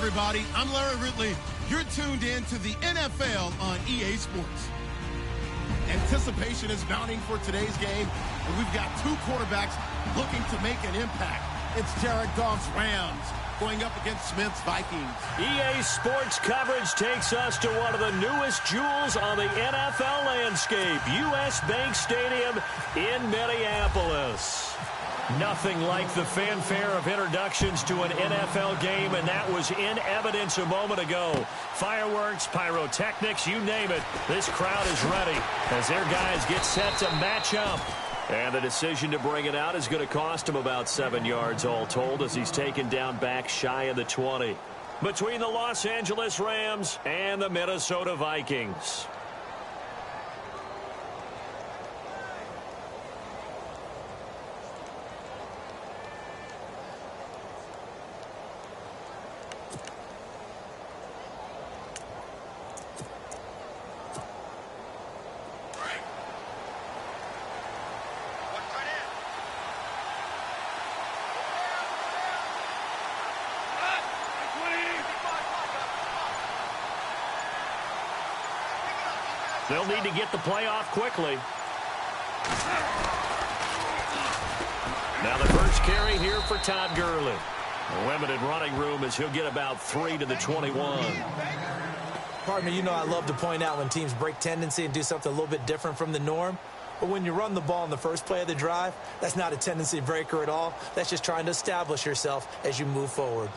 everybody. I'm Larry Ridley. You're tuned in to the NFL on EA Sports. Anticipation is mounting for today's game, and we've got two quarterbacks looking to make an impact. It's Jared Goff's Rams going up against Smith's Vikings. EA Sports coverage takes us to one of the newest jewels on the NFL landscape, US Bank Stadium in Minneapolis. Nothing like the fanfare of introductions to an NFL game, and that was in evidence a moment ago. Fireworks, pyrotechnics, you name it. This crowd is ready as their guys get set to match up. And the decision to bring it out is going to cost him about 7 yards all told as he's taken down back shy of the 20. Between the Los Angeles Rams and the Minnesota Vikings. They'll need to get the play off quickly. Now the first carry here for Todd Gurley. A limited running room as he'll get about 3 to the 21. Pardon me, you know I love to point out when teams break tendency and do something a little bit different from the norm. But when you run the ball in the first play of the drive, that's not a tendency breaker at all. That's just trying to establish yourself as you move forward.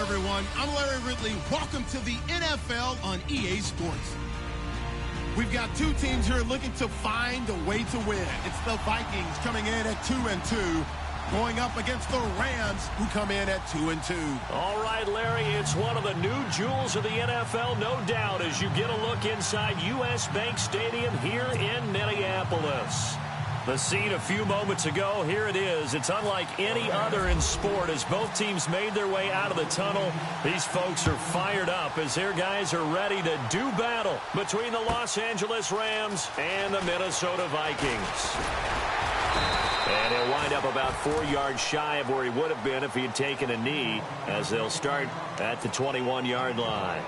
Everyone, I'm Larry Ridley. Welcome to the NFL on EA Sports. We've got two teams here looking to find a way to win. It's the Vikings coming in at 2-2, going up against the Rams, who come in at 2-2. All right, Larry, it's one of the new jewels of the NFL, no doubt, as you get a look inside US Bank Stadium here in Minneapolis. The scene a few moments ago, here it is. It's unlike any other in sport as both teams made their way out of the tunnel. These folks are fired up as their guys are ready to do battle between the Los Angeles Rams and the Minnesota Vikings. And he'll wind up about 4 yards shy of where he would have been if he had taken a knee, as they'll start at the 21-yard line.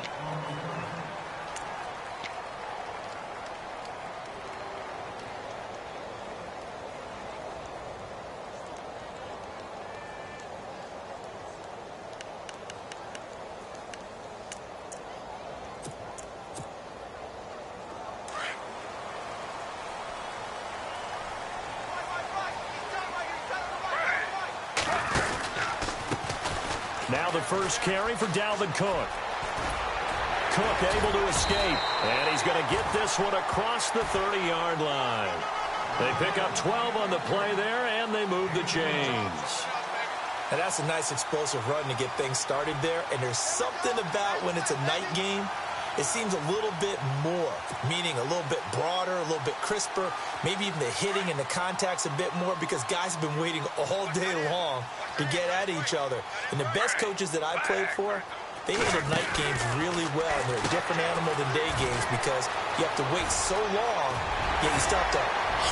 Now the first carry for Dalvin Cook. Cook able to escape, and he's going to get this one across the 30-yard line. They pick up 12 on the play there, and they move the chains. And that's a nice explosive run to get things started there. And there's something about when it's a night game, it seems a little bit more, meaning a little bit broader, a little bit crisper, maybe even the hitting and the contact's a bit more because guys have been waiting all day long to get at each other. And the best coaches that I played for, they handle night games really well, and they're a different animal than day games because you have to wait so long, yet you still have to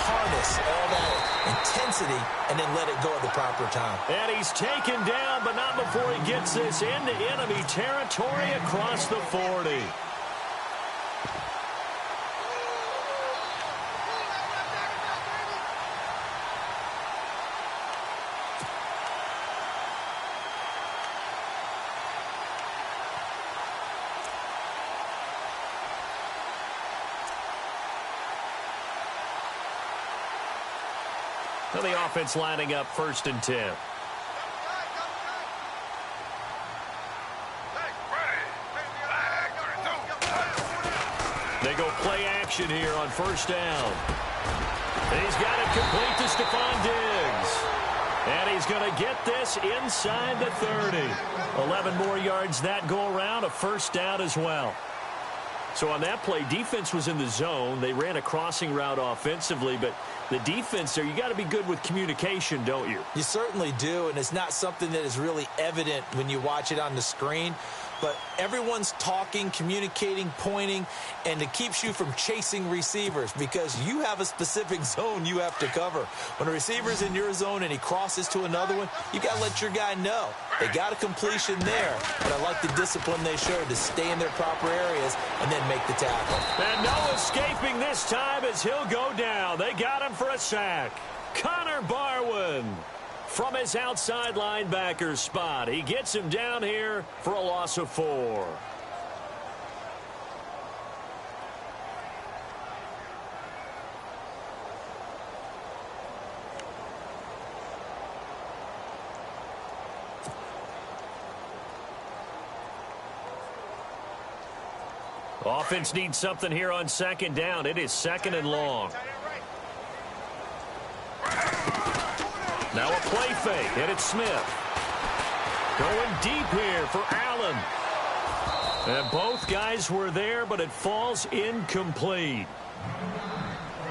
harness all that intensity and then let it go at the proper time. And he's taken down, but not before he gets this into enemy territory across the 40. The offense lining up 1st and 10. They go play action here on 1st down. He's got it complete to Stephon Diggs. And he's going to get this inside the 30. 11 more yards that go around, a 1st down as well. So on that play, defense was in the zone. They ran a crossing route offensively, but the defense there, you got to be good with communication, don't you? You certainly do, and it's not something that is really evident when you watch it on the screen. But everyone's talking, communicating, pointing, and it keeps you from chasing receivers because you have a specific zone you have to cover. When a receiver's in your zone and he crosses to another one, you got to let your guy know. They got a completion there, but I like the discipline they showed to stay in their proper areas and then make the tackle. And no escaping this time as he'll go down. They got him for a sack. Connor Barwin from his outside linebacker spot. He gets him down here for a loss of 4. Offense needs something here on 2nd down. It is 2nd and long. Now a play fake, and it's Smith. Going deep here for Allen. And both guys were there, but it falls incomplete.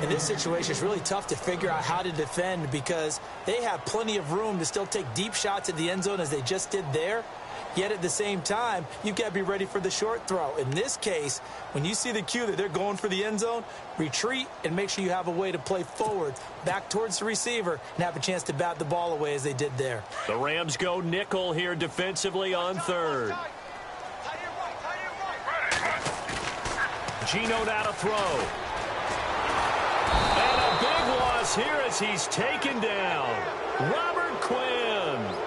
In this situation, it's really tough to figure out how to defend because they have plenty of room to still take deep shots at the end zone as they just did there. Yet at the same time, you've got to be ready for the short throw. In this case, when you see the cue that they're going for the end zone, retreat and make sure you have a way to play forward, back towards the receiver, and have a chance to bat the ball away as they did there. The Rams go nickel here defensively on 3rd. Geno now to throw. And a big loss here as he's taken down. Robert Quinn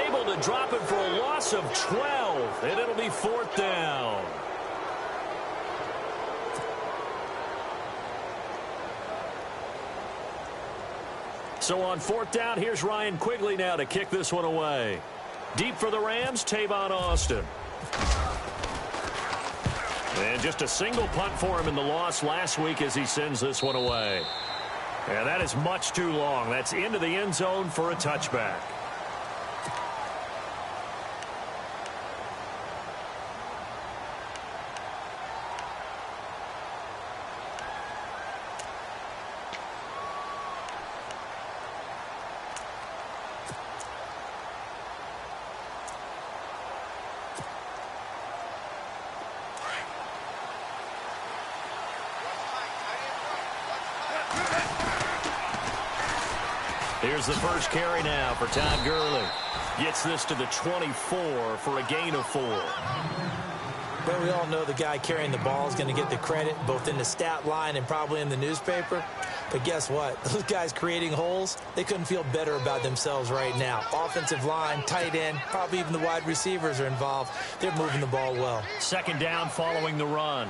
able to drop it for a loss of 12, and it'll be 4th down. So on 4th down, here's Ryan Quigley now to kick this one away. Deep for the Rams, Tavon Austin. And just a single punt for him in the loss last week as he sends this one away. And that is much too long. That's into the end zone for a touchback. Here's the first carry now for Todd Gurley. Gets this to the 24 for a gain of 4. But we all know the guy carrying the ball is going to get the credit, both in the stat line and probably in the newspaper. But guess what? Those guys creating holes, they couldn't feel better about themselves right now. Offensive line, tight end, probably even the wide receivers are involved. They're moving the ball well. Second down following the run.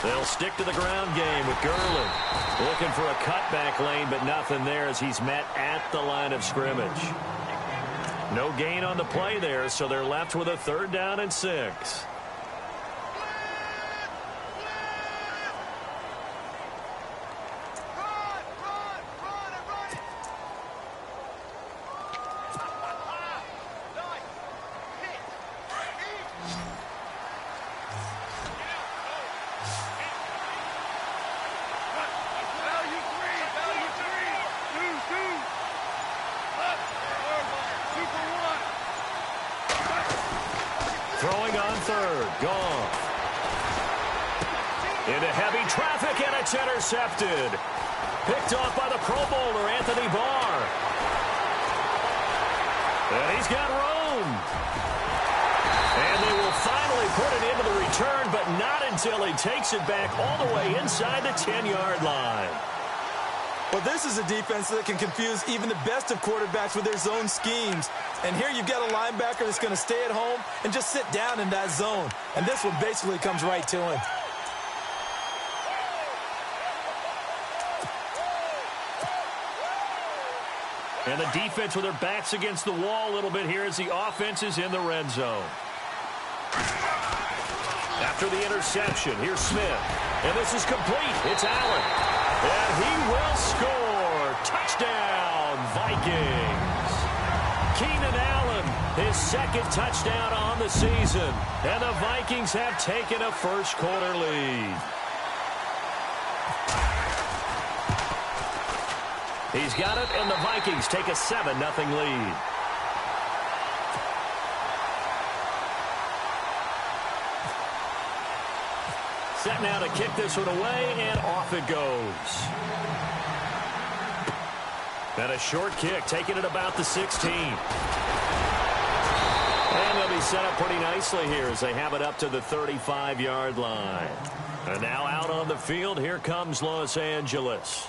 They'll stick to the ground game with Gurley. Looking for a cutback lane, but nothing there as he's met at the line of scrimmage. No gain on the play there, so they're left with a 3rd down and 6. Throwing on 3rd. Gone. Into heavy traffic, and it's intercepted. Picked off by the Pro Bowler, Anthony Barr. And he's got room. And they will finally put it into the return, but not until he takes it back all the way inside the 10-yard line. Well, this is a defense that can confuse even the best of quarterbacks with their zone schemes. And here you've got a linebacker that's going to stay at home and just sit down in that zone. And this one basically comes right to him. And the defense with their backs against the wall a little bit here as the offense is in the red zone. After the interception, here's Smith. And this is complete. It's Allen. And he will score. Touchdown, Vikings. Keenan Allen, his 2nd touchdown on the season. And the Vikings have taken a first-quarter lead. He's got it, and the Vikings take a 7-0 lead. Set now to kick this one away, and off it goes. And a short kick, taking it about the 16. And they'll be set up pretty nicely here as they have it up to the 35-yard line. And now out on the field, here comes Los Angeles.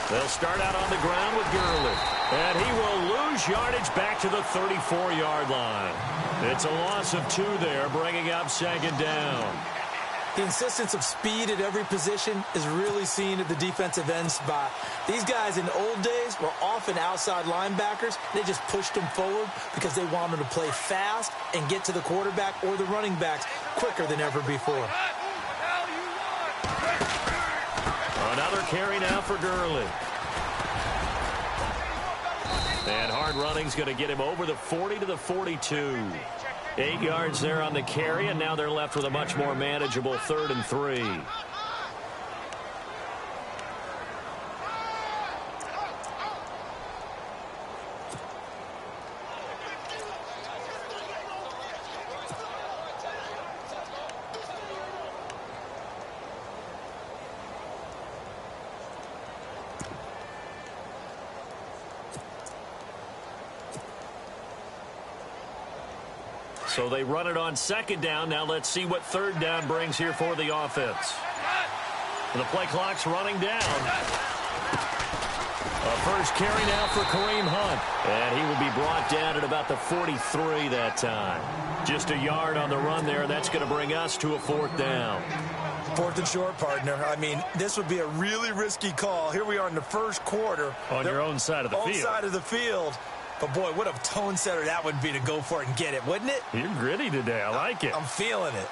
They'll start out on the ground with Gurley. And he will lose yardage back to the 34-yard line. It's a loss of 2 there, bringing up 2nd down. The insistence of speed at every position is really seen at the defensive end spot. These guys in the old days were often outside linebackers. They just pushed them forward because they wanted to play fast and get to the quarterback or the running backs quicker than ever before. Another carry now for Gurley. And hard running's going to get him over the 40 to the 42. 8 yards there on the carry, and now they're left with a much more manageable 3rd and 3. So they run it on 2nd down. Now let's see what 3rd down brings here for the offense. The play clock's running down. A first carry now for Kareem Hunt. And he will be brought down at about the 43 that time. Just a yard on the run there. That's going to bring us to a 4th down. 4th and short, partner. I mean, this would be a really risky call. Here we are in the 1st quarter. On your own side of the field. Own side of the field. But, boy, what a tone setter that would be to go for it and get it, wouldn't it? You're gritty today. I like it. I'm feeling it.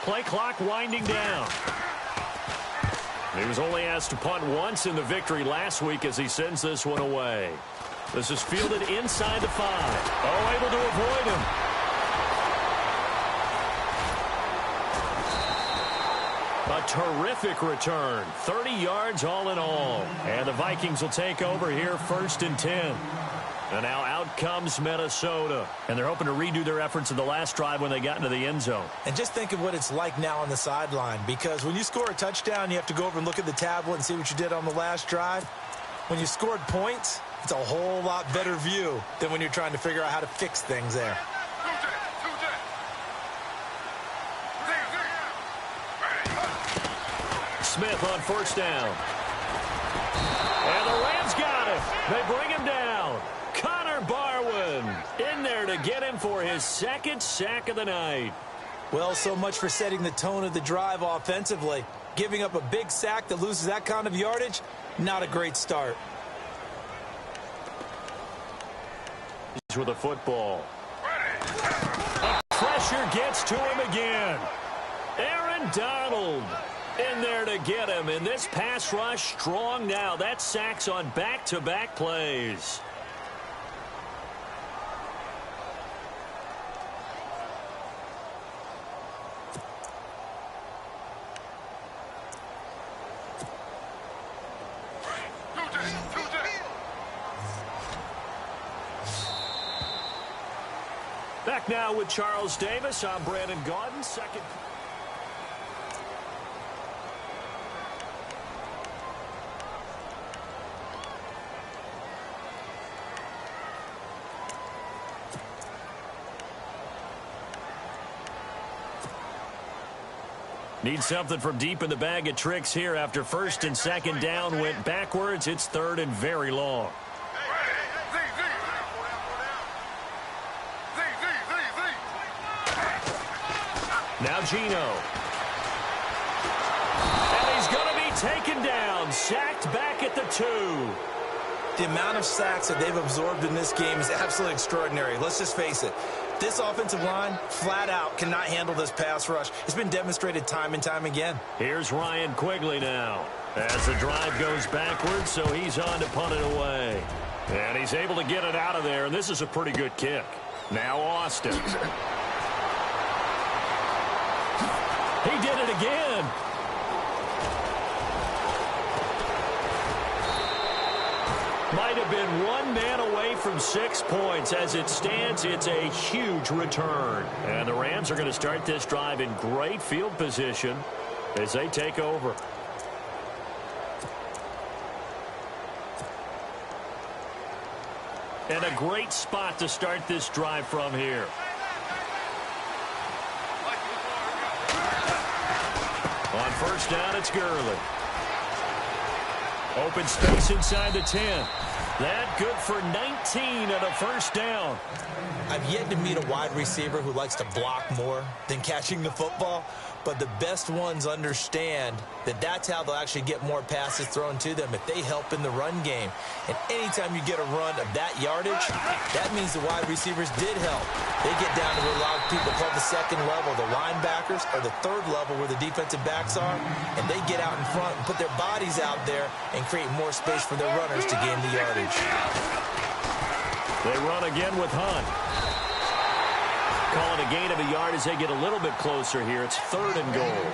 Play clock winding down. He was only asked to punt once in the victory last week as he sends this one away. This is fielded inside the 5. Oh, able to avoid him. A terrific return. 30 yards all in all. And the Vikings will take over here 1st and 10. And now out comes Minnesota. And they're hoping to redo their efforts in the last drive when they got into the end zone. And just think of what it's like now on the sideline. Because when you score a touchdown, you have to go over and look at the tablet and see what you did on the last drive. When you scored points, it's a whole lot better view than when you're trying to figure out how to fix things there. Smith on 1st down. And the Rams got it. They bring him down. Connor Barwin in there to get him for his 2nd sack of the night. Well, so much for setting the tone of the drive offensively. Giving up a big sack that loses that kind of yardage, not a great start. With a football. Pressure gets to him again. Aaron Donald in there to get him. And this pass rush strong now. That's sacks on back-to-back plays. Back now with Charles Davis. I'm Brandon Gaudin. Second. Need something from deep in the bag of tricks here after 1st and 2nd down went backwards. It's 3rd and very long. Now Gino. And he's going to be taken down. Sacked back at the 2. The amount of sacks that they've absorbed in this game is absolutely extraordinary. Let's just face it. This offensive line, flat out, cannot handle this pass rush. It's been demonstrated time and time again. Here's Ryan Quigley now. As the drive goes backwards, so he's on to punt it away. And he's able to get it out of there, and this is a pretty good kick. Now Austin. He did it again. Might have been one man away from 6 points. As it stands, it's a huge return. And the Rams are going to start this drive in great field position as they take over. And a great spot to start this drive from here. On 1st down, it's Gurley. Open space inside the 10. That good for 19 and a 1st down. I've yet to meet a wide receiver who likes to block more than catching the football, but the best ones understand that that's how they'll actually get more passes thrown to them if they help in the run game. And anytime you get a run of that yardage, that means the wide receivers did help. They get down to where a lot of people call the 2nd level, the linebackers, or the 3rd level where the defensive backs are, and they get out in front and put their bodies out there and create more space for their runners to gain the yardage. They run again with Hunt. Call it a gain of a yard as they get a little bit closer here. It's 3rd and goal.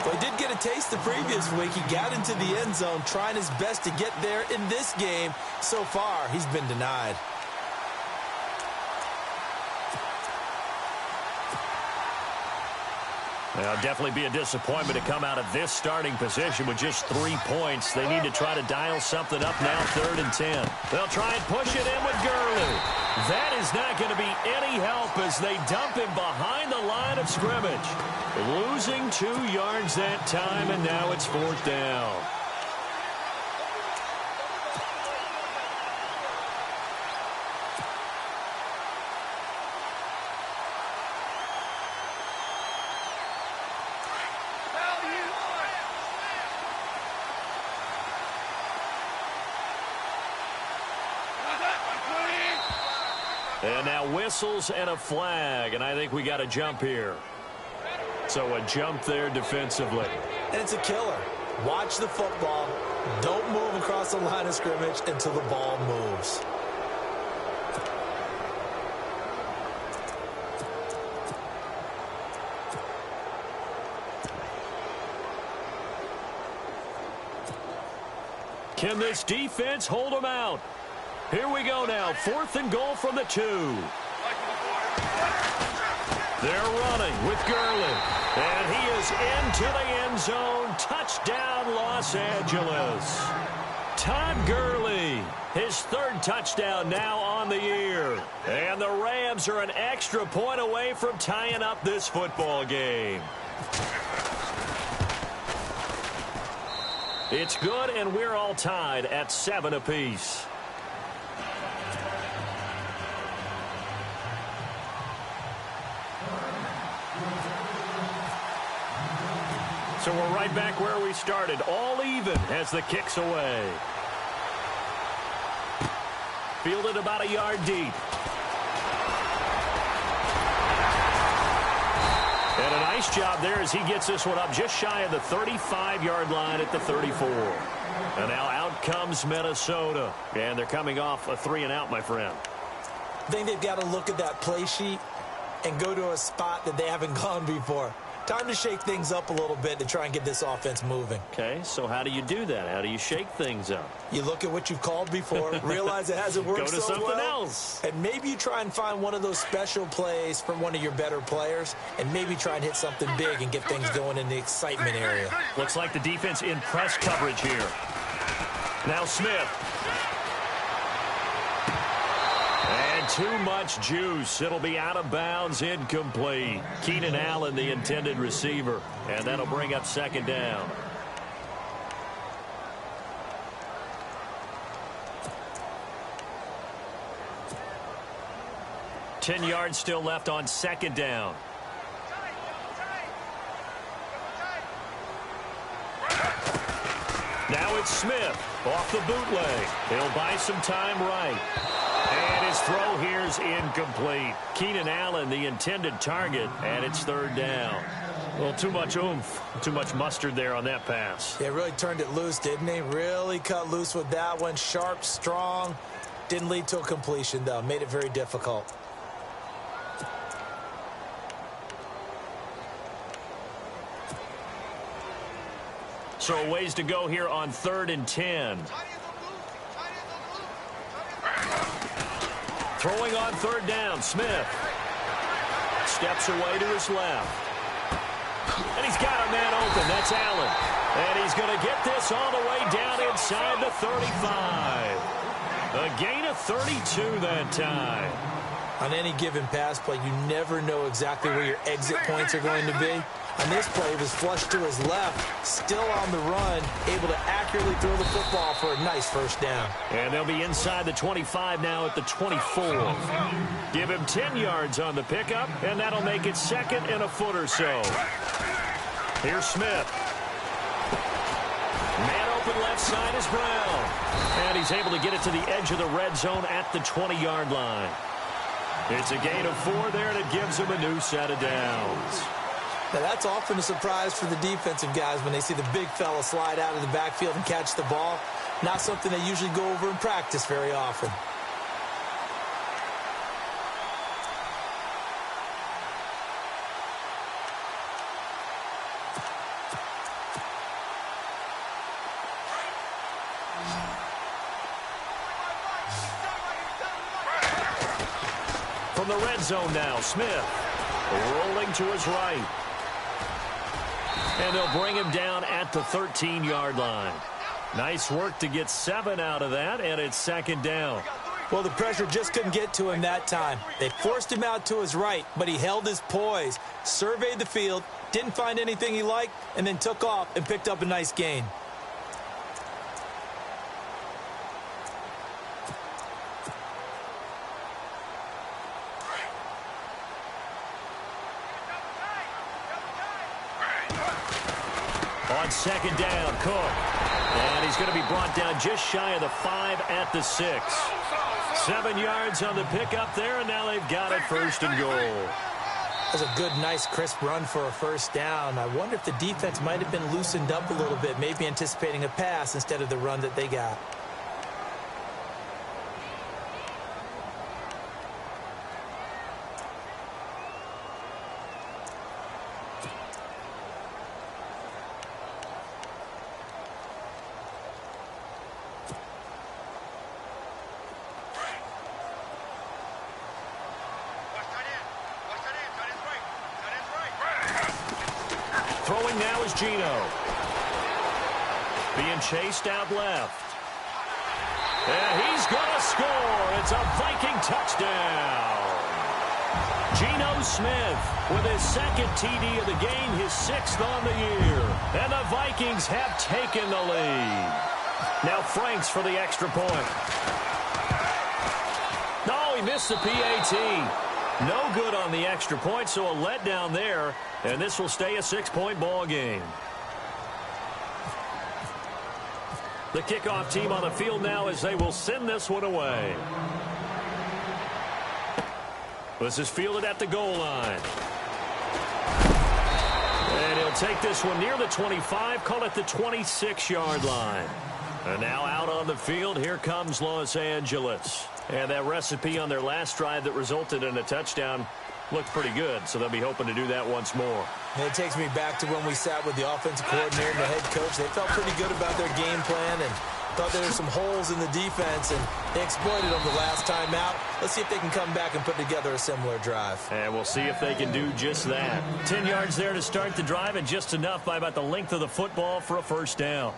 Well, he did get a taste the previous week. He got into the end zone trying his best to get there in this game. So far, he's been denied. Now, definitely be a disappointment to come out of this starting position with just 3 points. They need to try to dial something up now, 3rd and 10. They'll try and push it in with Gurley. That is not going to be any help as they dump him behind the line of scrimmage. Losing 2 yards that time, and now it's 4th down. And now whistles and a flag, and I think we got a jump here. So a jump there defensively. And it's a killer. Watch the football. Don't move across the line of scrimmage until the ball moves. Can this defense hold them out? Here we go now. 4th and goal from the 2. They're running with Gurley. And he is into the end zone. Touchdown, Los Angeles. Todd Gurley, his 3rd touchdown now on the year. And the Rams are an extra point away from tying up this football game. It's good, and we're all tied at 7 apiece. So we're right back where we started, all even as the kick's away. Fielded about a yard deep. And a nice job there as he gets this one up just shy of the 35-yard line at the 34. And now out comes Minnesota. And they're coming off a 3-and-out, my friend. I think they've got to look at that play sheet and go to a spot that they haven't gone before. Time to shake things up a little bit to try and get this offense moving. Okay, so how do you do that? How do you shake things up? You look at what you've called before, realize it hasn't worked so well. Go to something else. And maybe you try and find one of those special plays from one of your better players, and maybe try and hit something big and get things going in the excitement area. Looks like the defense in press coverage here. Now Smith. And too much juice. It'll be out of bounds, incomplete. Keenan Allen, the intended receiver. And that'll bring up 2nd down. Ten yards still left on 2nd down. Now it's Smith off the bootleg. He'll buy some time right. And his throw here's incomplete. Keenan Allen, the intended target, and it's 3rd down. Well, too much oomph, too much mustard there on that pass. Yeah, really turned it loose, didn't he? Really cut loose with that one. Sharp, strong. Didn't lead to a completion, though. Made it very difficult. So a ways to go here on 3rd and 10. Throwing on 3rd down, Smith. Steps away to his left. And he's got a man open. That's Allen. And he's going to get this all the way down inside the 35. A gain of 32 that time. On any given pass play, you never know exactly where your exit points are going to be. On this play, he was flushed to his left, still on the run, able to accurately throw the football for a nice 1st down. And they'll be inside the 25 now at the 24. Give him 10 yards on the pickup, and that'll make it 2nd and a foot or so. Here's Smith. Man open left side is Brown. And he's able to get it to the edge of the red zone at the 20-yard line. It's a gain of 4 there, and it gives him a new set of downs. Now, that's often a surprise for the defensive guys when they see the big fella slide out of the backfield and catch the ball. Not something they usually go over in practice very often. From the red zone now, Smith rolling to his right. And they'll bring him down at the 13-yard line. Nice work to get 7 out of that, and it's 2nd down. Well, the pressure just couldn't get to him that time. They forced him out to his right, but he held his poise, surveyed the field, didn't find anything he liked, and then took off and picked up a nice gain. On 2nd down, Cook. And he's going to be brought down just shy of the 5 at the 6. 7 yards on the pickup there, and now they've got it 1st and goal. That's a good, nice, crisp run for a first down. I wonder if the defense might have been loosened up a little bit, maybe anticipating a pass instead of the run that they got. Throwing now is Geno. Being chased out left. And he's going to score. It's a Viking touchdown. Geno Smith with his second TD of the game, his 6th on the year. And the Vikings have taken the lead. Now Franks for the extra point. No, he missed the PAT. No good on the extra point, so a letdown there, and this will stay a 6-point ball game. The kickoff team on the field now as they will send this one away. This is fielded at the goal line. And he'll take this one near the 25, call it the 26-yard line. And now out on the field, here comes Los Angeles. And that recipe on their last drive that resulted in a touchdown looked pretty good, so they'll be hoping to do that once more. And it takes me back to when we sat with the offensive coordinator and the head coach. They felt pretty good about their game plan and thought there were some holes in the defense, and they exploited them the last time out. Let's see if they can come back and put together a similar drive. And we'll see if they can do just that. 10 yards there to start the drive, and just enough by about the length of the football for a first down.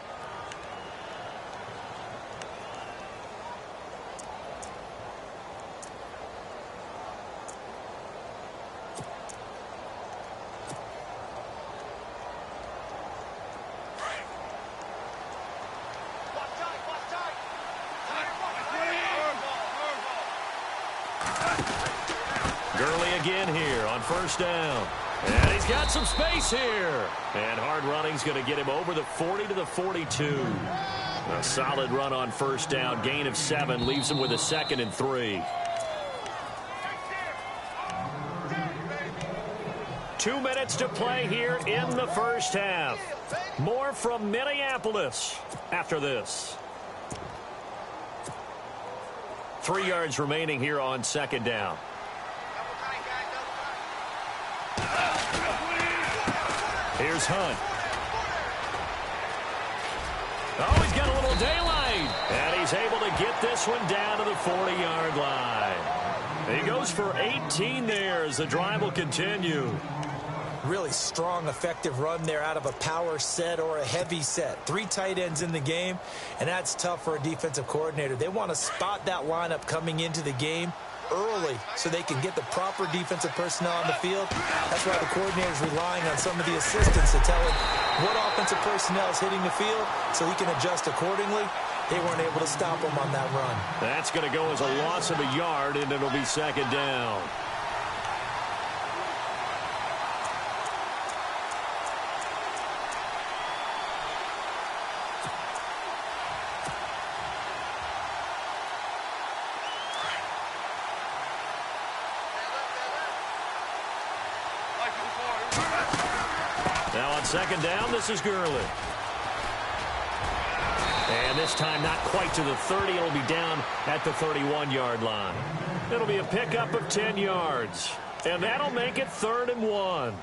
Again here on first down. And he's got some space here. And hard running's going to get him over the 40 to the 42. A solid run on first down. Gain of 7 leaves him with a 2nd and 3. 2 minutes to play here in the first half. More from Minneapolis after this. 3 yards remaining here on 2nd down. Here's Hunt. Oh, he's got a little daylight. And he's able to get this one down to the 40-yard line. He goes for 18 there as the drive will continue. Really strong, effective run there out of a power set or a heavy set. 3 tight ends in the game, and that's tough for a defensive coordinator. They want to spot that lineup coming into the game early so they can get the proper defensive personnel on the field. That's why the coordinator is relying on some of the assistants to tell him what offensive personnel is hitting the field so he can adjust accordingly. They weren't able to stop him on that run. That's going to go as a loss of a yard, and it'll be 2nd down. Now on 2nd down, this is Gurley. And this time not quite to the 30. It'll be down at the 31-yard line. It'll be a pickup of 10 yards. And that'll make it 3rd and 1.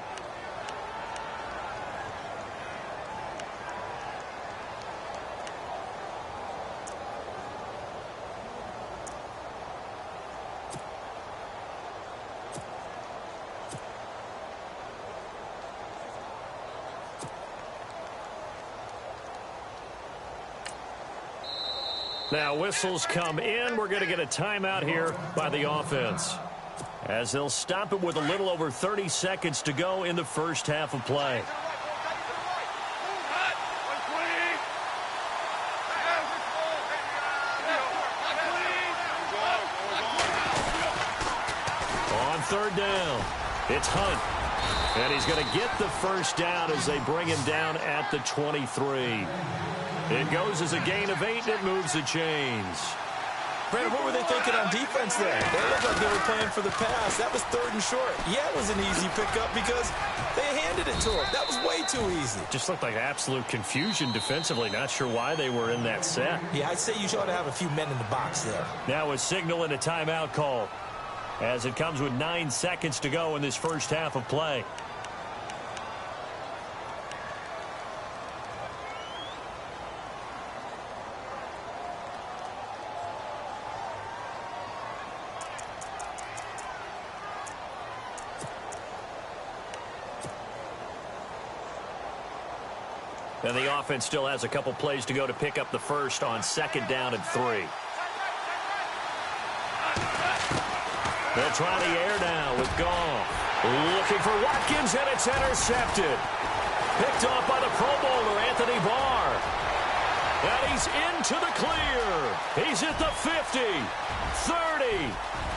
Now whistles come in. We're going to get a timeout here by the offense, as they'll stop it with a little over 30 seconds to go in the first half of play. On 3rd down, it's Hunt. And he's going to get the first down as they bring him down at the 23. It goes as a gain of 8, and it moves the chains. Brandon, what were they thinking on defense there? They looked like they were playing for the pass. That was 3rd and short. Yeah, it was an easy pickup because they handed it to him. That was way too easy. Just looked like absolute confusion defensively. Not sure why they were in that set. Yeah, I'd say you ought to have a few men in the box there. Now a signal and a timeout call as it comes with 9 seconds to go in this first half of play. And the offense still has a couple plays to go to pick up the first on 2nd down and 3. They'll try the air now with Goff. Looking for Watkins, and it's intercepted. Picked off by the Pro Bowler, Anthony Barr. And he's into the clear. He's at the 50, 30,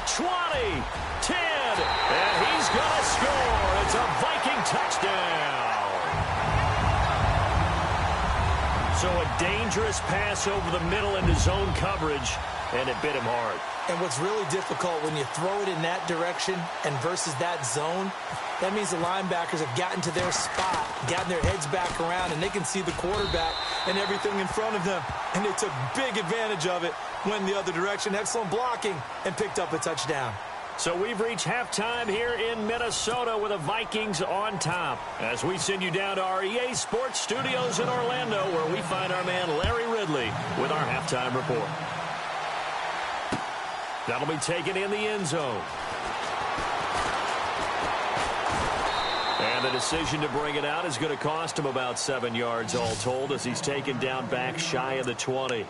20, 10. And he's going to score. It's a Viking touchdown. So a dangerous pass over the middle into zone coverage, and it bit him hard. And what's really difficult when you throw it in that direction and versus that zone, that means the linebackers have gotten to their spot, gotten their heads back around, and they can see the quarterback and everything in front of them. And they took big advantage of it, went the other direction, excellent blocking, and picked up a touchdown. So we've reached halftime here in Minnesota with the Vikings on top. As we send you down to our EA Sports Studios in Orlando, where we find our man Larry Ridley with our halftime report. That'll be taken in the end zone. And the decision to bring it out is going to cost him about 7 yards all told, as he's taken down back shy of the 20.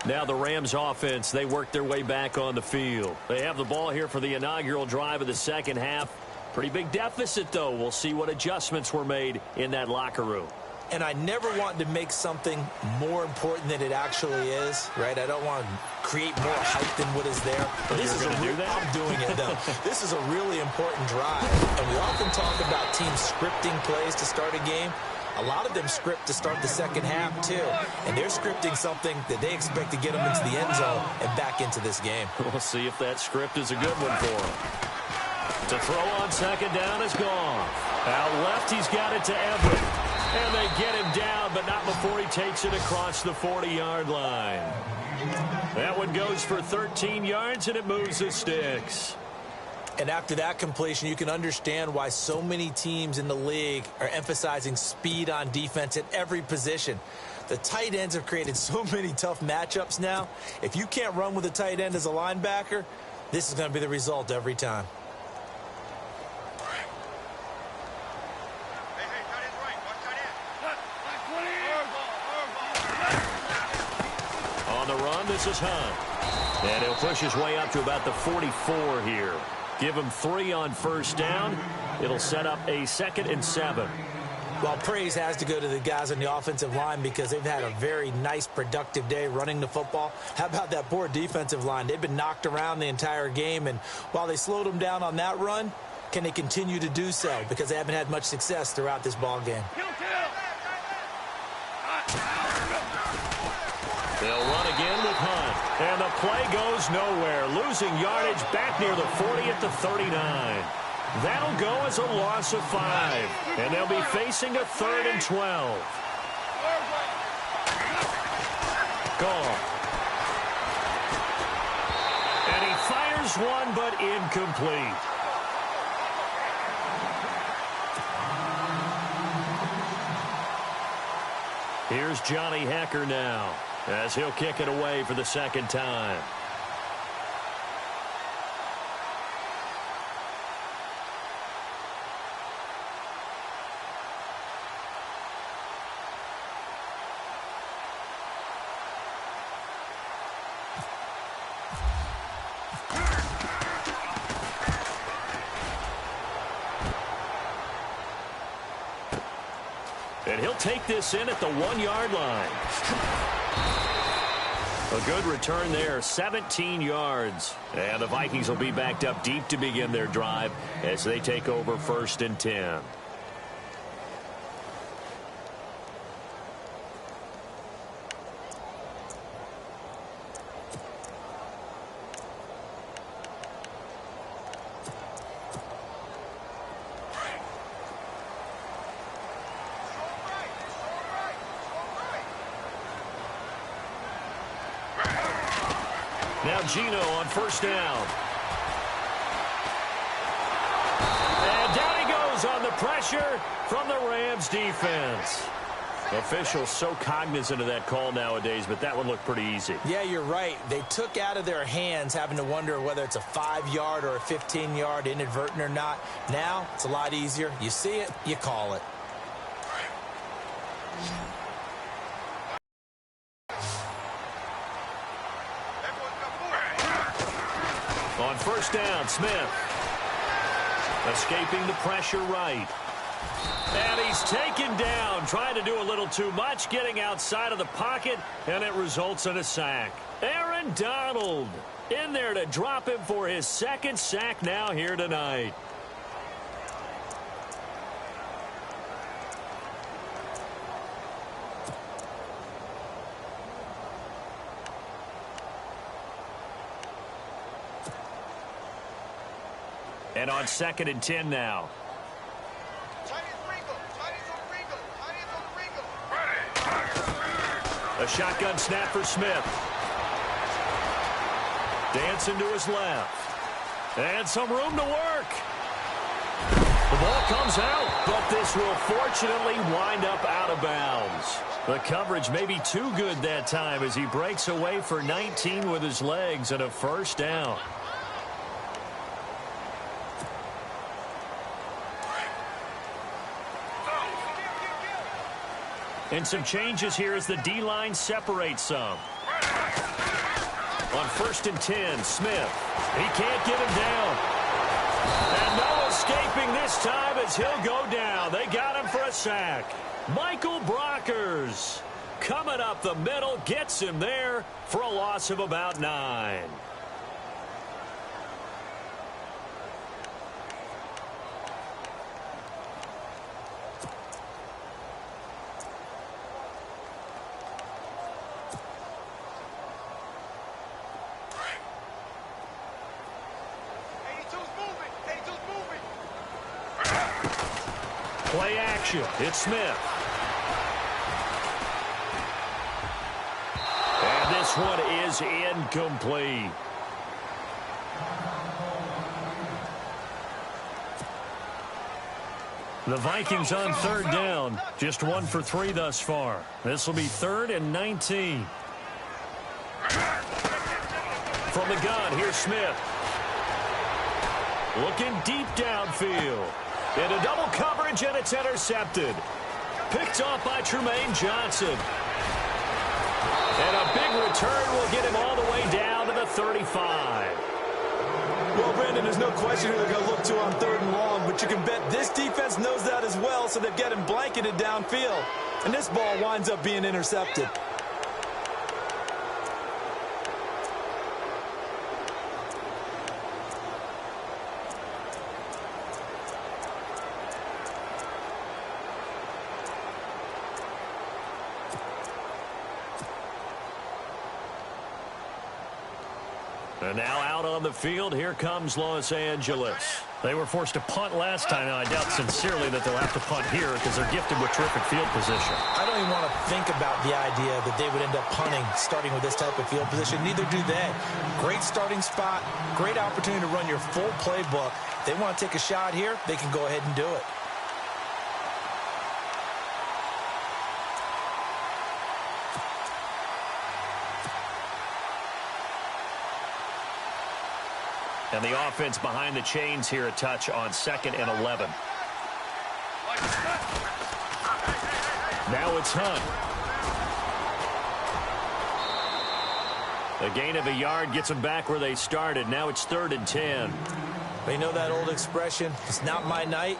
Now the Rams offense, they work their way back on the field. They have the ball here for the inaugural drive of the second half. Pretty big deficit, though. We'll see what adjustments were made in that locker room. And I never want to make something more important than it actually is, right? I don't want to create more hype than what is there. But this is I'm doing it, though. This is a really important drive. And we often talk about teams scripting plays to start a game. A lot of them script to start the second half, too. And they're scripting something that they expect to get them into the end zone and back into this game. We'll see if that script is a good one for them. To throw on 2nd down is gone. Out left, he's got it to Everett. And they get him down, but not before he takes it across the 40-yard line. That one goes for 13 yards, and it moves the sticks. And after that completion, you can understand why so many teams in the league are emphasizing speed on defense at every position. The tight ends have created so many tough matchups now. If you can't run with a tight end as a linebacker, this is going to be the result every time. On the run, this is Hunt. And he'll push his way up to about the 44 here. Give him 3 on 1st down. It'll set up a 2nd and 7. Well, praise has to go to the guys on the offensive line because they've had a very nice, productive day running the football. How about that poor defensive line? They've been knocked around the entire game, and while they slowed them down on that run, can they continue to do so? Because they haven't had much success throughout this ball game. They'll run again with Hunt. And the play goes nowhere. Losing yardage back near the 40 at the 39. That'll go as a loss of 5. And they'll be facing a 3rd and 12. Goal. And he fires one, but incomplete. Here's Johnny Hecker now, as he'll kick it away for the 2nd time. And he'll take this in at the 1-yard line. A good return there, 17 yards. And the Vikings will be backed up deep to begin their drive as they take over 1st and 10. Now Gino on first down. And down he goes on the pressure from the Rams defense. Officials so cognizant of that call nowadays, but that would look pretty easy. Yeah, you're right. They took out of their hands having to wonder whether it's a 5-yard or a 15-yard inadvertent or not. Now, it's a lot easier. You see it, you call it. On first down, Smith. Escaping the pressure right. And he's taken down, trying to do a little too much, getting outside of the pocket, and it results in a sack. Aaron Donald in there to drop him for his second sack now here tonight. And on 2nd and 10 now. A shotgun snap for Smith. Dancing to his left. And some room to work. The ball comes out, but this will fortunately wind up out of bounds. The coverage may be too good that time as he breaks away for 19 with his legs and a first down. And some changes here as the D-line separates some. On 1st and 10, Smith. He can't get him down. And no escaping this time as he'll go down. They got him for a sack. Michael Brockers coming up the middle, gets him there for a loss of about 9. Play action. It's Smith. And this one is incomplete. The Vikings on 3rd down. Just 1 for 3 thus far. This will be 3rd and 19. From the gun, here's Smith. Looking deep downfield. Into double coverage, and it's intercepted. Picked off by Trumaine Johnson. And a big return will get him all the way down to the 35. Well, Brandon, there's no question who they're going to look to on 3rd and long, but you can bet this defense knows that as well, so they've got him blanketed downfield. And this ball winds up being intercepted. And now out on the field, here comes Los Angeles. They were forced to punt last time. Now, I doubt sincerely that they'll have to punt here because they're gifted with terrific field position. I don't even want to think about the idea that they would end up punting starting with this type of field position. Neither do they. Great starting spot, great opportunity to run your full playbook. If they want to take a shot here, they can go ahead and do it. And the offense behind the chains here a touch on 2nd and 11. Now it's Hunt. A gain of a yard gets them back where they started. Now it's 3rd and 10. They know that old expression, it's not my night.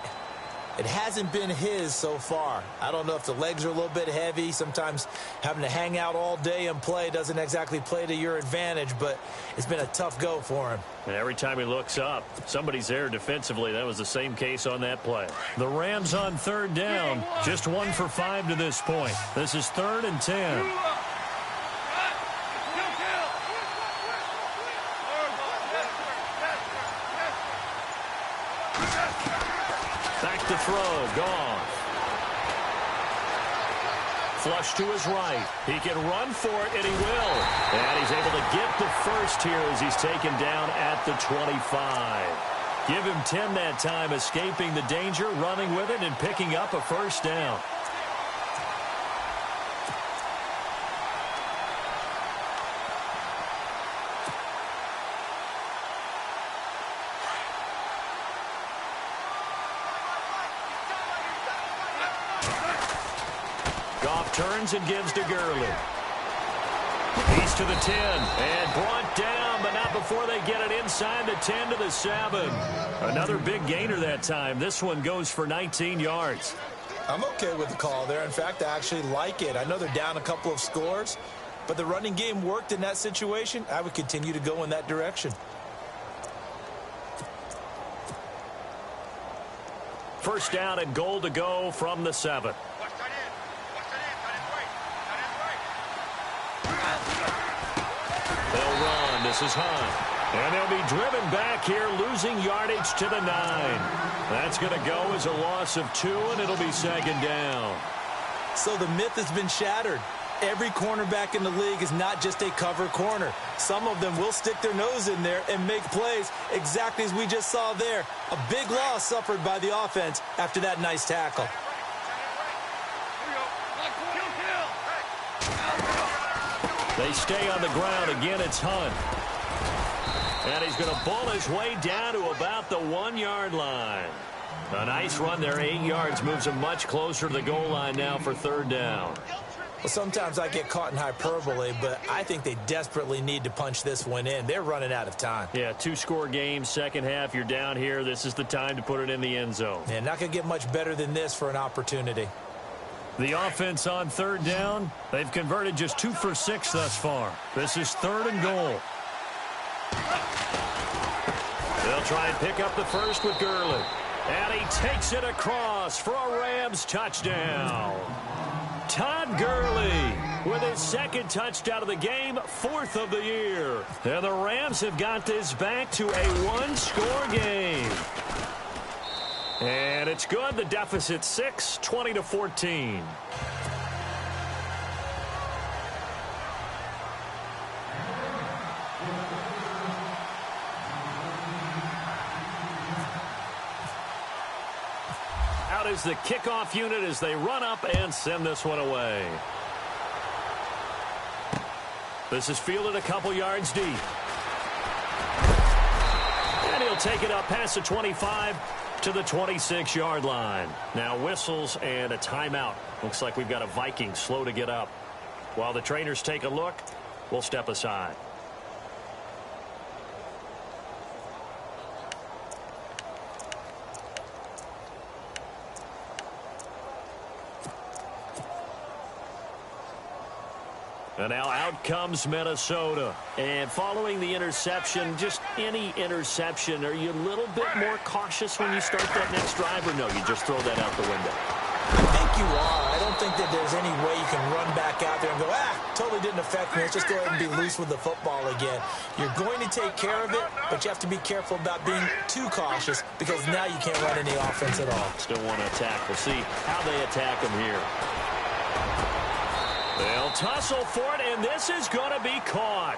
It hasn't been his so far. I don't know if the legs are a little bit heavy. Sometimes having to hang out all day and play doesn't exactly play to your advantage, but it's been a tough go for him. And every time he looks up, somebody's there defensively. That was the same case on that play. The Rams on 3rd down, just 1 for 5 to this point. This is 3rd and 10. Back to throw, gone. flush to his right. He can run for it, and he will. And he's able to get the first here as he's taken down at the 25. Give him 10 that time, escaping the danger, running with it, and picking up a first down. Turns and gives to Gurley. He's to the 10 and brought down, but not before they get it inside the 10 to the 7. Another big gainer that time. This one goes for 19 yards. I'm okay with the call there. In fact, I actually like it. I know they're down a couple of scores, but the running game worked in that situation. I would continue to go in that direction. First down and goal to go from the 7. They'll run. This is Hunt. And they'll be driven back here, losing yardage to the 9. That's going to go as a loss of 2, and it'll be second down. So the myth has been shattered. Every cornerback in the league is not just a cover corner. Some of them will stick their nose in there and make plays exactly as we just saw there. A big loss suffered by the offense after that nice tackle. They stay on the ground. Again, it's Hunt. And he's going to bull his way down to about the 1-yard line. A nice run there, 8 yards, moves him much closer to the goal line now for third down. Well, sometimes I get caught in hyperbole, but I think they desperately need to punch this one in. They're running out of time. Yeah, 2-score game, second half, you're down here. This is the time to put it in the end zone. Yeah, not going to get much better than this for an opportunity. The offense on third down, they've converted just 2 for 6 thus far. This is third and goal. They'll try and pick up the first with Gurley. And he takes it across for a Rams touchdown. Todd Gurley with his second touchdown of the game, 4th of the year. And the Rams have got this back to a 1-score game. And it's good. The deficit 6, 20-14. Out is the kickoff unit as they run up and send this one away. This is fielded a couple yards deep. And he'll take it up past the 25 to the 26-yard line. Now whistles and a timeout. Looks like we've got a Viking slow to get up. While the trainers take a look, we'll step aside. And now out comes Minnesota. And following the interception, just any interception, are you a little bit more cautious when you start that next drive, or no, you just throw that out the window? I think you are. I don't think that there's any way you can run back out there and go, totally didn't affect me. Let's just go ahead and be loose with the football again. You're going to take care of it, but you have to be careful about being too cautious because now you can't run any offense at all. Still want to attack. We'll see how they attack them here. They'll tussle for it, and this is going to be caught.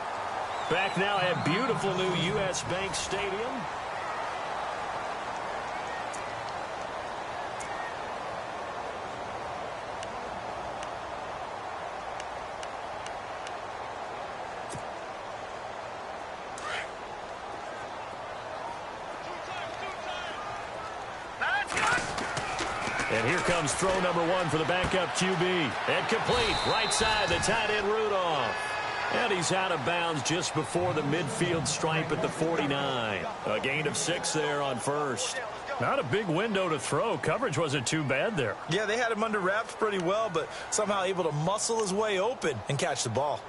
Back now at beautiful new U.S. Bank Stadium. And here comes throw number 1 for the backup QB. And complete. Right side, the tight end Rudolph. And he's out of bounds just before the midfield stripe at the 49. A gain of 6 there on first. Not a big window to throw. Coverage wasn't too bad there. Yeah, they had him under wraps pretty well, but somehow able to muscle his way open and catch the ball.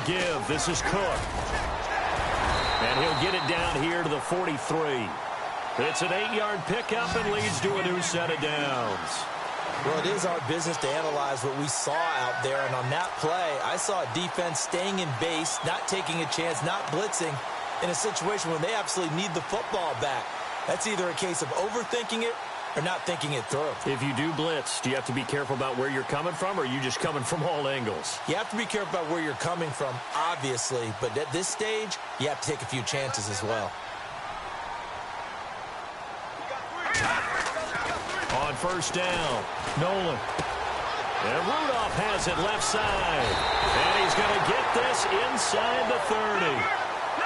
Give. This is Cook. And he'll get it down here to the 43. It's an 8-yard pickup and leads to a new set of downs. Well, it is our business to analyze what we saw out there, and on that play, I saw a defense staying in base, not taking a chance, not blitzing, in a situation where they absolutely need the football back. That's either a case of overthinking it or not thinking it through. If you do blitz, do you have to be careful about where you're coming from, or are you just coming from all angles? You have to be careful about where you're coming from, obviously, but at this stage, you have to take a few chances as well. On first down, Nolan. And Rudolph has it left side. And he's going to get this inside the 30.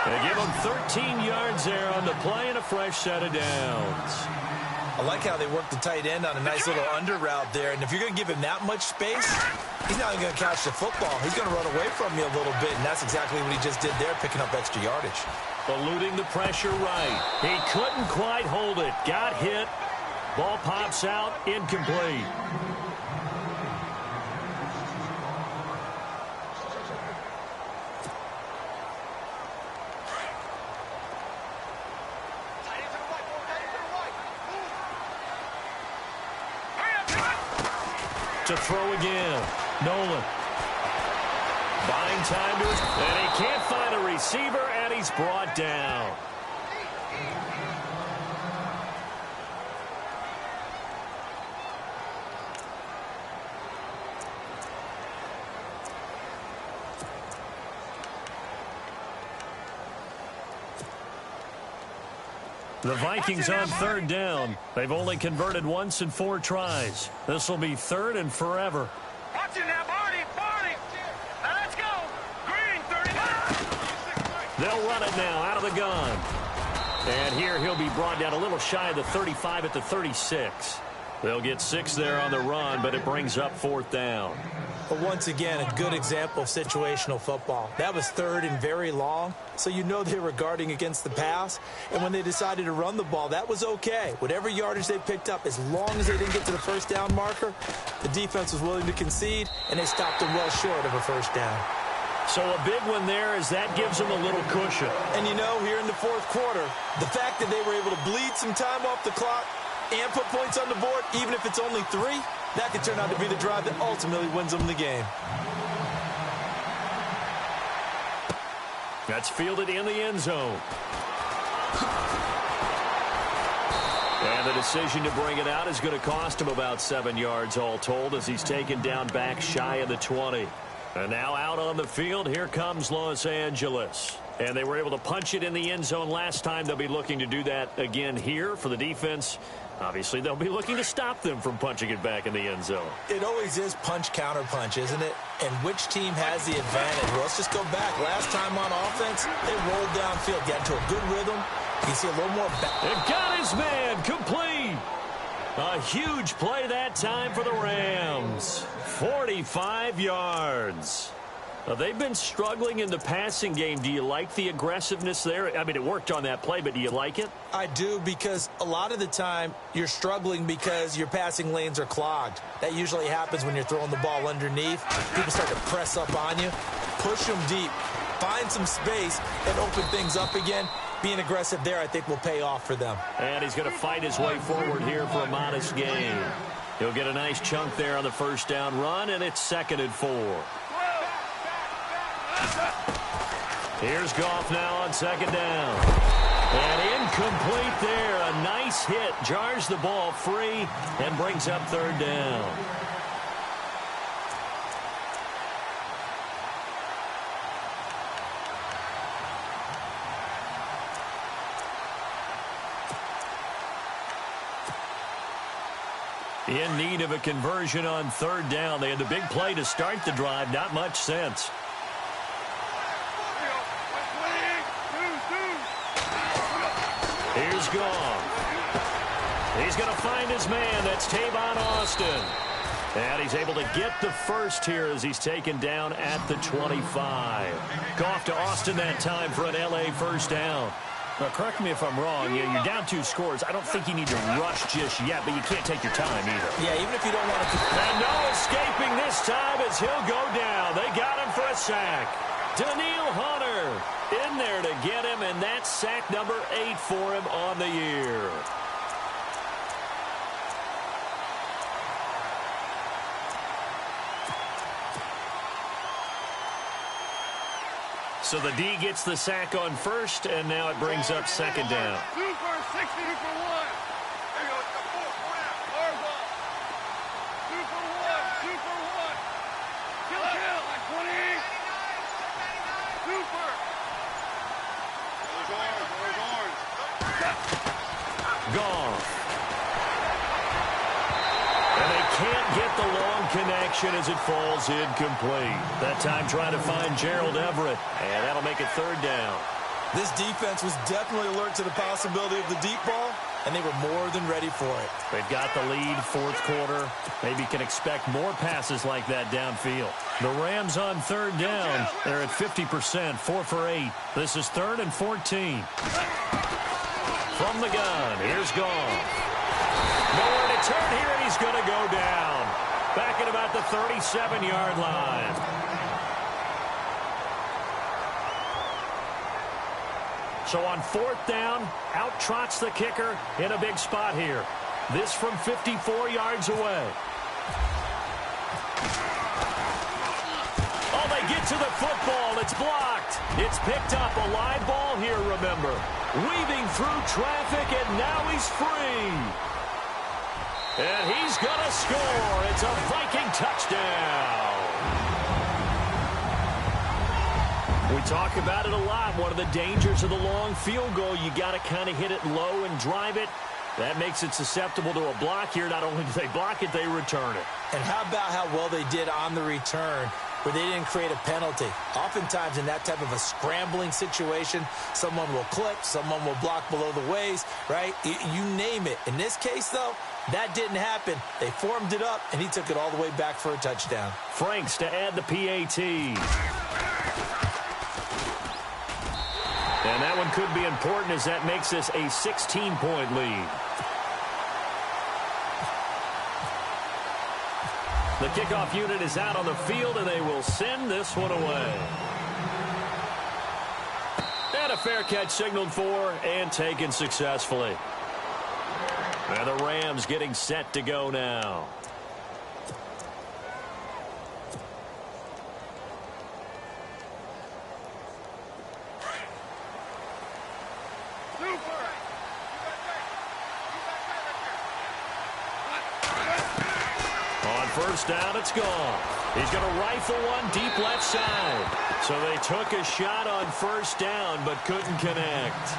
They give him 13 yards there on the play and a fresh set of downs. I like how they work the tight end on a nice little under route there. And if you're going to give him that much space, he's not even going to catch the football. He's going to run away from you a little bit, and that's exactly what he just did there, picking up extra yardage. Eluding the pressure right. He couldn't quite hold it. Got hit. Ball pops out, incomplete. To throw again. Nolan. Buying time to it. And he can't find a receiver, and he's brought down. The Vikings on third down. They've only converted once in 4 tries. This will be third and forever. Watch it now, Barney. Now let's go. Green, 39. They'll run it now out of the gun. And here he'll be brought down a little shy of the 35 at the 36. They'll get 6 there on the run, but it brings up fourth down. But once again, a good example of situational football. That was third and very long, so you know they were guarding against the pass. And when they decided to run the ball, that was okay. Whatever yardage they picked up, as long as they didn't get to the first down marker, the defense was willing to concede, and they stopped them well short of a first down. So a big one there as that gives them a little cushion. And you know, here in the fourth quarter, the fact that they were able to bleed some time off the clock and put points on the board, even if it's only 3, that could turn out to be the drive that ultimately wins them the game. That's fielded in the end zone. And the decision to bring it out is going to cost him about 7 yards all told as he's taken down back shy of the 20. And now out on the field, here comes Los Angeles. And they were able to punch it in the end zone last time. They'll be looking to do that again here for the defense. Obviously, they'll be looking to stop them from punching it back in the end zone. It always is punch, counter punch, isn't it? And which team has the advantage? Well, let's just go back. Last time on offense, they rolled downfield, got into a good rhythm. You can see a little more back. It got his man complete. A huge play that time for the Rams. 45 yards. They've been struggling in the passing game. Do you like the aggressiveness there? I mean, it worked on that play, but do you like it? I do, because a lot of the time you're struggling because your passing lanes are clogged. That usually happens when you're throwing the ball underneath. People start to press up on you. Push them deep. Find some space and open things up again. Being aggressive there, I think, will pay off for them. And he's going to fight his way forward here for a modest gain. He'll get a nice chunk there on the first down run, and it's 2nd and 4. Here's Goff now on 2nd down. And incomplete there. A nice hit. Jars the ball free and brings up 3rd down. In need of a conversion on 3rd down. They had the big play to start the drive. Not much sense. Here's Goff. He's going to find his man. That's Tavon Austin. And he's able to get the first here as he's taken down at the 25. Goff to Austin that time for an L.A. first down. Now, correct me if I'm wrong. You're down 2 scores. I don't think you need to rush just yet, but you can't take your time either. Yeah, even if you don't want to. And no escaping this time as he'll go down. They got him for a sack. Daniil Hunter in there to get him, and that's sack number 8 for him on the year. So the D gets the sack on first, and now it brings up second down. 2 for 60 for 1. There you go. 4 ball. 2 for 1. 2 for 1. Kill. 20. 2 for. Gone. And they can't get the long connection as it falls incomplete. That time trying to find Gerald Everett, and that'll make it third down. This defense was definitely alert to the possibility of the deep ball, and they were more than ready for it. They've got the lead, fourth quarter. Maybe can expect more passes like that downfield. The Rams on third down. They're at 50%, 4 for 8. This is 3rd and 14. From the gun, here's Goff. Nowhere to turn here, and he's going to go down. Back at about the 37-yard line. So on 4th down, out trots the kicker in a big spot here. This from 54 yards away. Oh, they get to the football. It's blocked. It's picked up. A live ball here, remember. Weaving through traffic, and now he's free. And he's going to score. It's a Viking touchdown. We talk about it a lot. One of the dangers of the long field goal, you got to kind of hit it low and drive it. That makes it susceptible to a block here. Not only do they block it, they return it. And how about how well they did on the return, where they didn't create a penalty? Oftentimes in that type of a scrambling situation, someone will clip, someone will block below the waist, right? You name it. In this case, though, that didn't happen. They formed it up, and he took it all the way back for a touchdown. Franks to add the PAT. And that one could be important as that makes this a 16-point lead. The kickoff unit is out on the field, and they will send this one away. And a fair catch signaled for and taken successfully. And the Rams getting set to go now. First down, it's gone. He's going to rifle one deep left side. So they took a shot on first down but couldn't connect.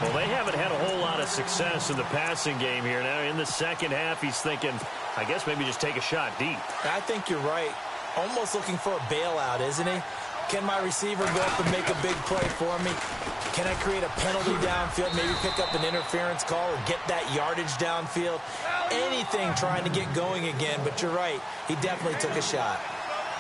Well, they haven't had a whole lot of success in the passing game here. Now in the second half, he's thinking, I guess maybe just take a shot deep. I think you're right. Almost looking for a bailout, isn't he? Can my receiver go up and make a big play for me? Can I create a penalty downfield, maybe pick up an interference call or get that yardage downfield? Anything trying to get going again, but you're right. He definitely took a shot.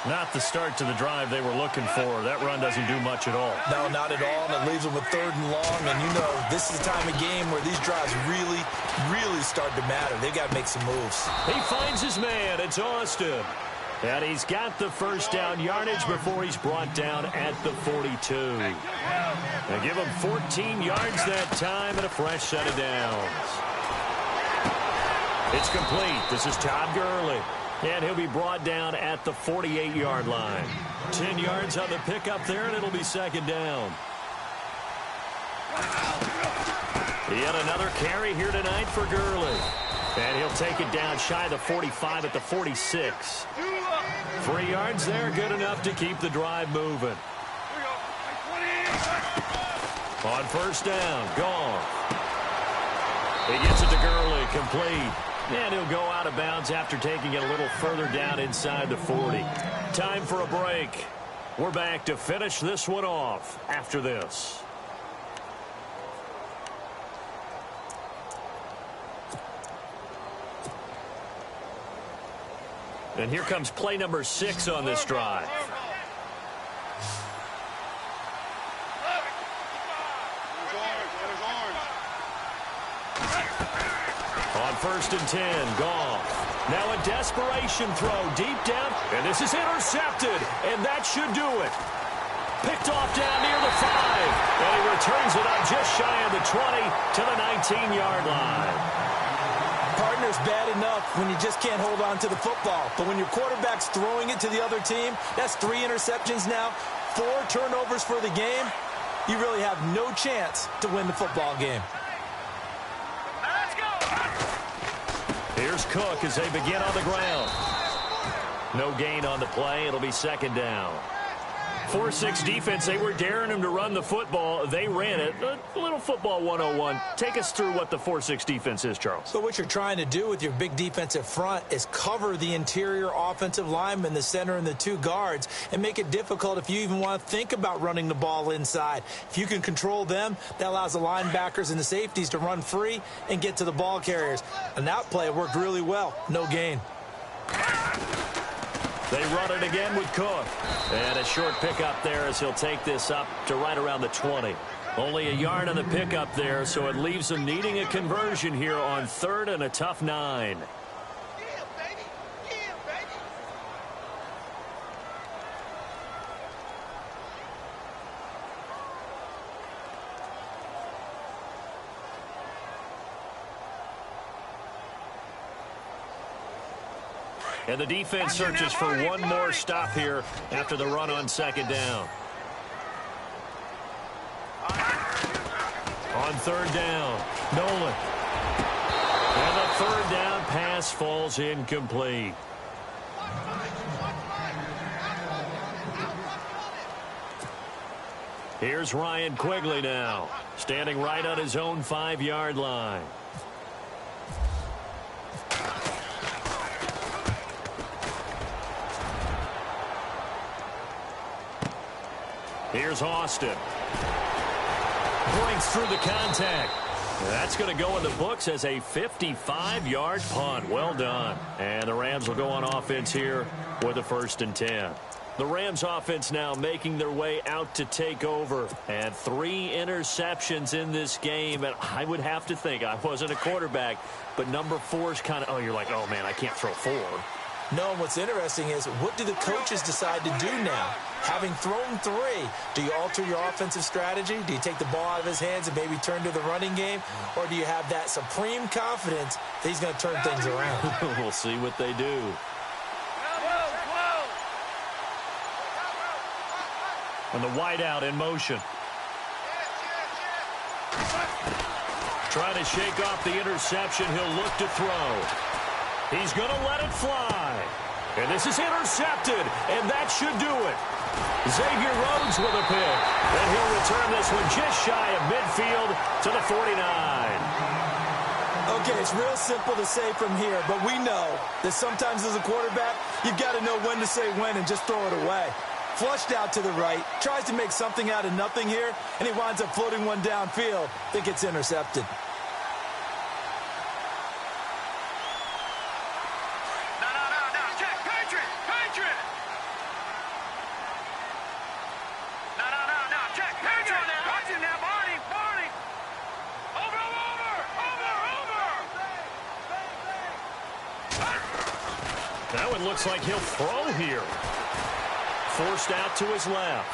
Not the start to the drive they were looking for. That run doesn't do much at all. No, not at all, and it leaves them with 3rd and long, and you know this is the time of game where these drives really, really start to matter. They've got to make some moves. He finds his man. It's Austin. And he's got the first down yardage before he's brought down at the 42. They give him 14 yards that time and a fresh set of downs. It's complete. This is Todd Gurley. And he'll be brought down at the 48-yard line. 10 yards on the pickup there, and it'll be second down. Yet another carry here tonight for Gurley. And he'll take it down shy of the 45 at the 46. 3 yards there, good enough to keep the drive moving. On first down, gone. He gets it to Gurley, complete. And he'll go out of bounds after taking it a little further down inside the 40. Time for a break. We're back to finish this one off after this. And here comes play number 6 on this drive. On first and 10, Goff. Now a desperation throw deep down, and this is intercepted, and that should do it. Picked off down near the 5, and he returns it on just shy of the 20 to the 19-yard line. Partner's bad enough when you just can't hold on to the football. But when your quarterback's throwing it to the other team, that's 3 interceptions now. 4 turnovers for the game, you really have no chance to win the football game. Let's go. Here's Cook as they begin on the ground. No gain on the play. It'll be second down. 4-6 defense, they were daring him to run the football. They ran it. A little football 101. Take us through what the 4-6 defense is, Charles. So what you're trying to do with your big defensive front is cover the interior offensive linemen, the center and the 2 guards, and make it difficult if you even want to think about running the ball inside. If you can control them, that allows the linebackers and the safeties to run free and get to the ball carriers. And that play worked really well. No gain. They run it again with Cook. And a short pickup there as he'll take this up to right around the 20. Only a yard on the pickup there, so it leaves them needing a conversion here on 3rd and a tough 9. And the defense searches for one more stop here after the run on 2nd down. On 3rd down, Nolan. And the 3rd down pass falls incomplete. Here's Ryan Quigley now, standing right on his own 5-yard line. Here's Austin. Breaks through the contact. That's going to go in the books as a 55-yard punt. Well done. And the Rams will go on offense here with a 1st and 10. The Rams offense now making their way out to take over. And 3 interceptions in this game. And I would have to think, I wasn't a quarterback, but number 4 is kind of, you're like, oh, man, I can't throw 4. No, and what's interesting is, what do the coaches decide to do now? Having thrown 3, do you alter your offensive strategy? Do you take the ball out of his hands and maybe turn to the running game? Or do you have that supreme confidence that he's going to turn things around? We'll see what they do. And the wideout in motion. Trying to shake off the interception. He'll look to throw. He's going to let it fly. And this is intercepted, and that should do it. Xavier Rhodes with a pick. And he'll return this one just shy of midfield to the 49. Okay, it's real simple to say from here, but we know that sometimes as a quarterback, you've got to know when to say when and just throw it away. Flushed out to the right, tries to make something out of nothing here, and he winds up floating one downfield that gets intercepted. Now it looks like he'll throw here. Forced out to his left.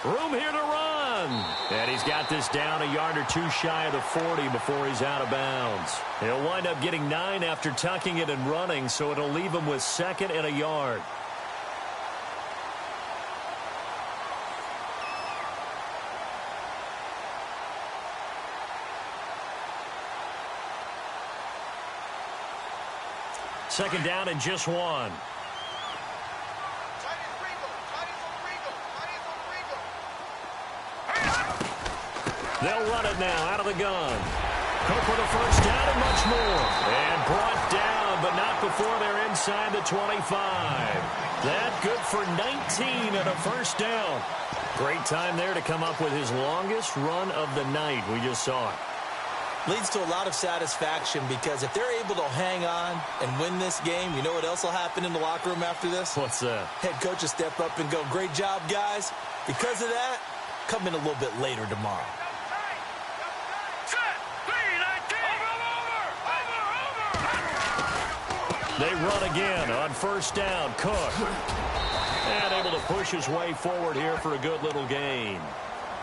Room here to run. And he's got this down a yard or 2 shy of the 40 before he's out of bounds. He'll wind up getting 9 after tucking it and running, so it'll leave him with 2nd and a yard. Second down and just 1. They'll run it now out of the gun. Cook for the 1st down and much more. And brought down, but not before they're inside the 25. That good for 19 and a 1st down. Great time there to come up with his longest run of the night. We just saw it. Leads to a lot of satisfaction because if they're able to hang on and win this game, you know what else will happen in the locker room after this? What's that? Head coach will step up and go, great job, guys. Because of that, come in a little bit later tomorrow. They run again on 1st down. Cook. And able to push his way forward here for a good little gain.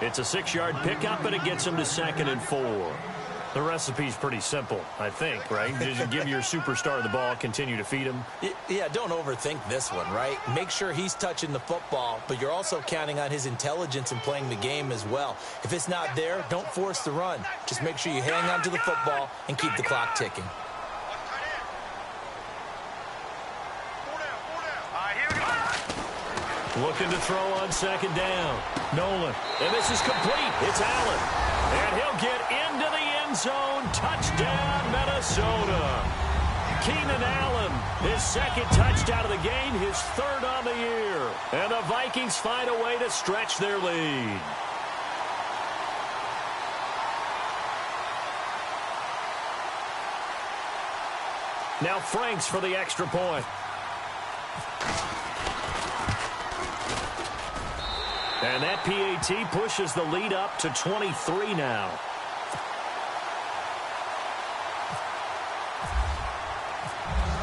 It's a 6-yard pickup, and it gets him to 2nd and 4. The recipe's pretty simple, I think, right? Just give your superstar the ball, continue to feed him. Yeah, don't overthink this one, right? Make sure he's touching the football, but you're also counting on his intelligence in playing the game as well. If it's not there, don't force the run. Just make sure you hang on to the football and keep the clock ticking. Looking to throw on second down. Nolan. And this is complete. It's Allen. And he'll get into the end zone. Touchdown, Minnesota. Keenan Allen, his second touchdown of the game, his third on the year. And the Vikings find a way to stretch their lead. Now Franks for the extra point. And that PAT pushes the lead up to 23 now.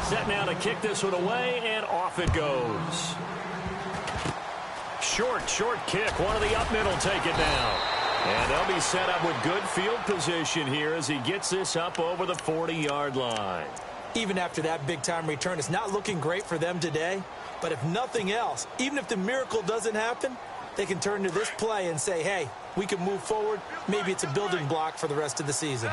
Set now to kick this one away, and off it goes. Short kick. One of the up mid will take it down. And they'll be set up with good field position here as he gets this up over the 40-yard line. Even after that big-time return, it's not looking great for them today. But if nothing else, even if the miracle doesn't happen, they can turn to this play and say, hey, we can move forward. Maybe it's a building block for the rest of the season.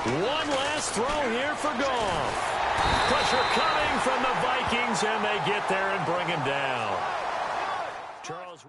One last throw here for Goff. Pressure coming from the Vikings, and they get there and bring him down. Charles.